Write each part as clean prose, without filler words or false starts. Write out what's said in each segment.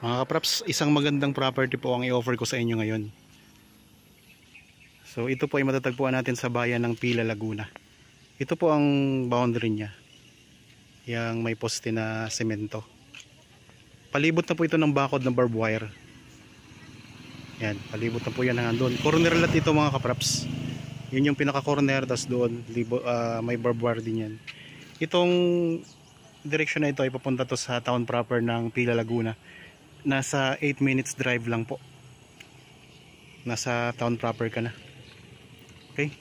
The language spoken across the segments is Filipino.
Mga kapraps, isang magandang property po ang i-offer ko sa inyo ngayon. So ito po ay matatagpuan natin sa bayan ng Pila, Laguna. Ito po ang boundary niya. Yang may poste na semento. Palibot na po ito ng bakod ng barbed wire. Yan, palibot na po yan hanggang doon. Corner lot ito mga kapraps. Yun yung pinaka-corner, tas doon may barbed wire din yan. Itong direksyon na ito ay papunta to sa town proper ng Pila, Laguna. Nasa 8 minutes drive lang po. Nasa town proper ka na. Okay,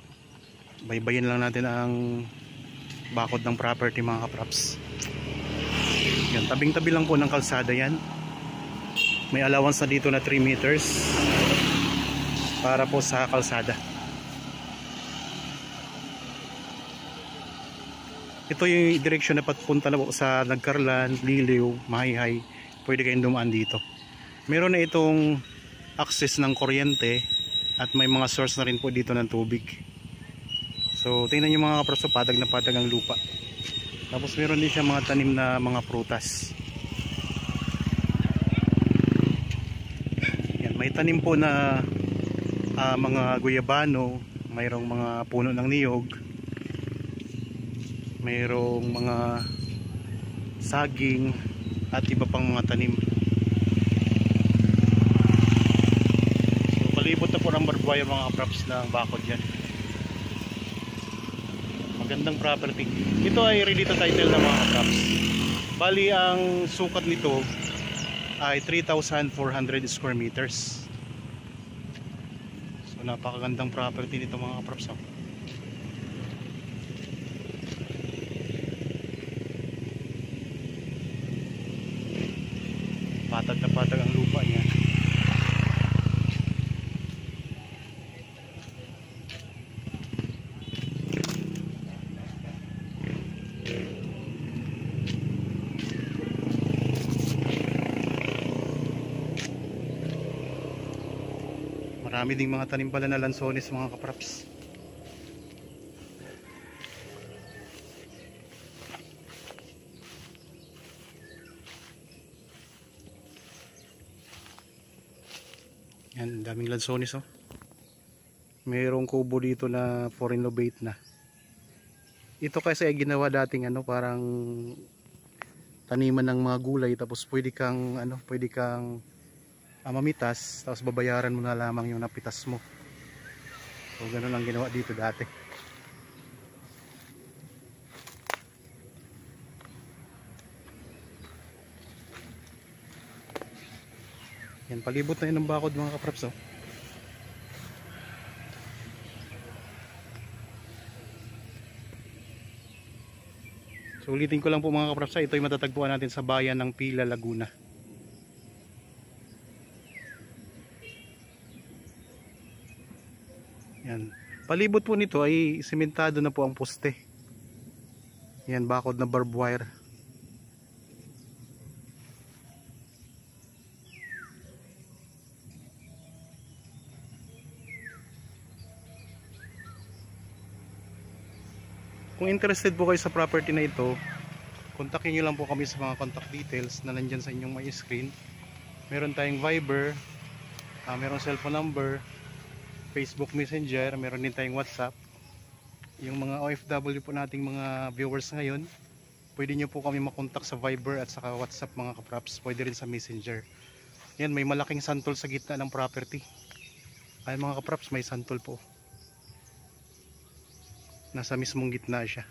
baybayin lang natin ang bakod ng property mga kapraps. Yan, tabing-tabi lang po ng kalsada yan. May allowance na dito na 3 meters para po sa kalsada. Ito yung direksyon na papunta na po sa Nagcarlan, Liliw, Mahayhay. Pwede kayong dumaan dito. Meron na itong access ng kuryente at may mga source na rin po dito ng tubig. So tingnan nyo mga kapraps, patag na patag ang lupa. Tapos meron din siya mga tanim na mga prutas. Yan, may tanim po na mga guyabano, mayroong mga puno ng niyog, mayroong mga saging at iba pang mga tanim. So palibot na po ng barbed wire mga kapraps ng bakod yan. Magandang property. Ito ay ready to title na mga kapraps. Bali ang sukat nito ay 3,400 square meters. So napakagandang property nito mga kapraps. Patag na patag ang lupa niya. Marami ding mga tanim pala na lansones mga kapraps. Yan, daming lansones oh. Mayroong kubo dito na for renovate na. Ito kasi ay ginawa dating parang taniman ng mga gulay, tapos pwede kang mamitas, tapos babayaran mo na lamang yung napitas mo. So ganun lang ginawa dito dati. Yan, palibot na yun ng bakod mga kapraps oh. So ulitin ko lang po mga kapraps, ito ay matatagpuan natin sa bayan ng Pila, Laguna. Yan, palibot po nito ay simentado na po ang poste. Yan, bakod na barbed wire. Kung interested po kayo sa property na ito, kontakin nyo lang po kami sa mga contact details na nandyan sa inyong may screen. Meron tayong Viber, meron cellphone number, Facebook Messenger, meron din tayong WhatsApp. Yung mga OFW po nating mga viewers ngayon, pwede nyo po kami makontak sa Viber at saka WhatsApp mga kapraps, pwede rin sa Messenger. Yan, may malaking santol sa gitna ng property. Ay mga kapraps, may santol po. Nasa mismong gitna siya.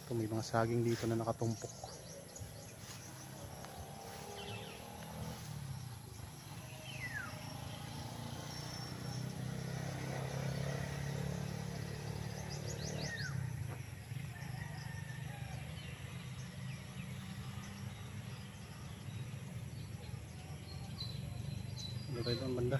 Ito, may mga saging dito na nakatumpok. Ano tayo doon banda?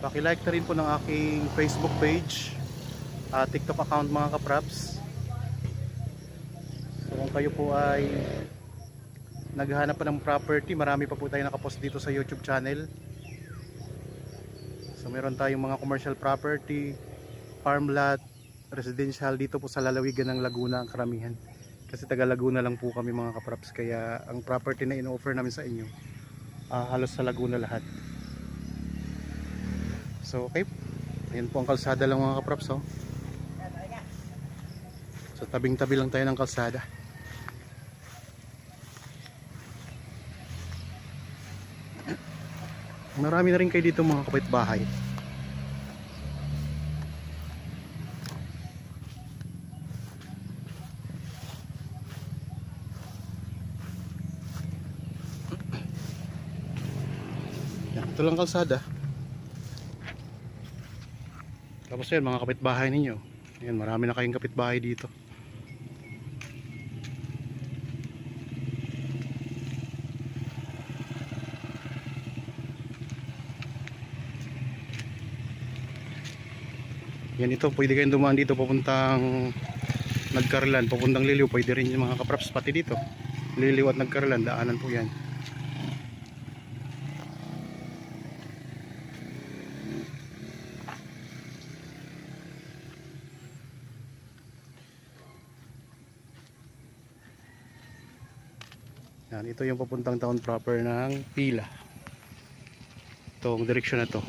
Paki-like na rin po ng aking Facebook page, TikTok account mga kapraps. So kung kayo po ay naghahanap pa ng property, marami pa po tayo nakapost dito sa YouTube channel. So meron tayong mga commercial property, farm lot, residential dito po sa lalawigan ng Laguna ang karamihan. Kasi taga Laguna lang po kami mga kapraps, kaya ang property na in-offer namin sa inyo halos sa Laguna lahat. So okay, ayan po ang kalsada lang mga kapraps, oh. So tabing-tabi lang tayo ng kalsada. Marami na rin kayo dito mga kapitbahay. Ito lang kalsada. Tapos yan mga kapitbahay ninyo. Ayan, marami na kayong kapitbahay dito. Yan, ito pwede kayong dumaan dito papuntang Nagkarlan, papuntang Liliw. Pwede rin yung mga kapraps pati dito. Liliw at Nagkarlan, daanan po yan. Yan, ito yung papuntang town proper ng Pila. Itong direksyon na to.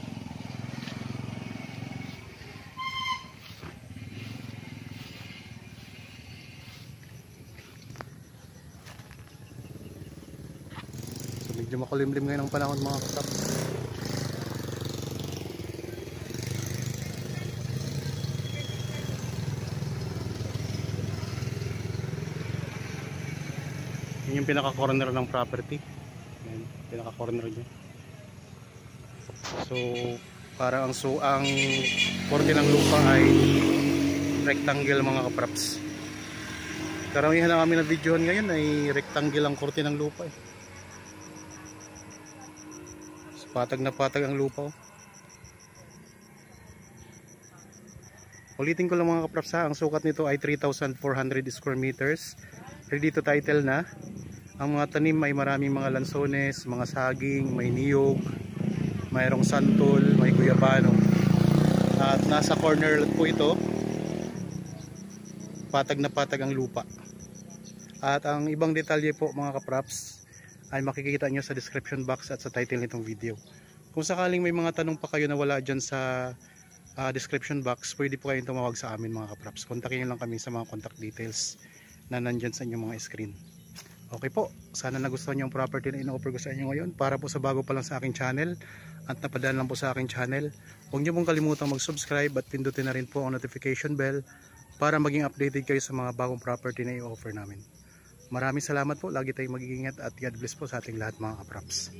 So medyo makulimlim ngayon ang panahon mga kaprap. Yun yung pinaka-corner ng property. Yan, pinaka-corner niya. So, para ang korte ng lupa ay rectangle mga kapraps. Karamihan na kami na videohan ngayon ay rectangle ang korte ng lupa. So, patag na patag ang lupa. Ulitin ko lang mga kapraps, ang sukat nito ay 3,400 square meters. Ready to title na. Ang mga tanim ay maraming mga lansones, mga saging, may niyog, mayroong santol, may guyabano. At nasa corner lot po ito. Patag na patag ang lupa. At ang ibang detalye po mga kapraps ay makikita nyo sa description box at sa title nitong video. Kung sakaling may mga tanong pa kayo na wala dyan sa description box, pwede po kayong tumawag sa amin mga kapraps. Kontakin nyo lang kami sa mga contact details na nandyan sa inyong mga screen. Okay po, sana nagustuhan nyo ang property na ino-offer ko sa inyo ngayon. Para po sa bago pa lang sa aking channel at napadaan lang po sa aking channel, huwag nyo pong kalimutang mag-subscribe at pindutin na rin po ang notification bell para maging updated kayo sa mga bagong property na i-offer namin. Maraming salamat po, lagi tayong mag-iingat at God bless po sa ating lahat mga kapraps.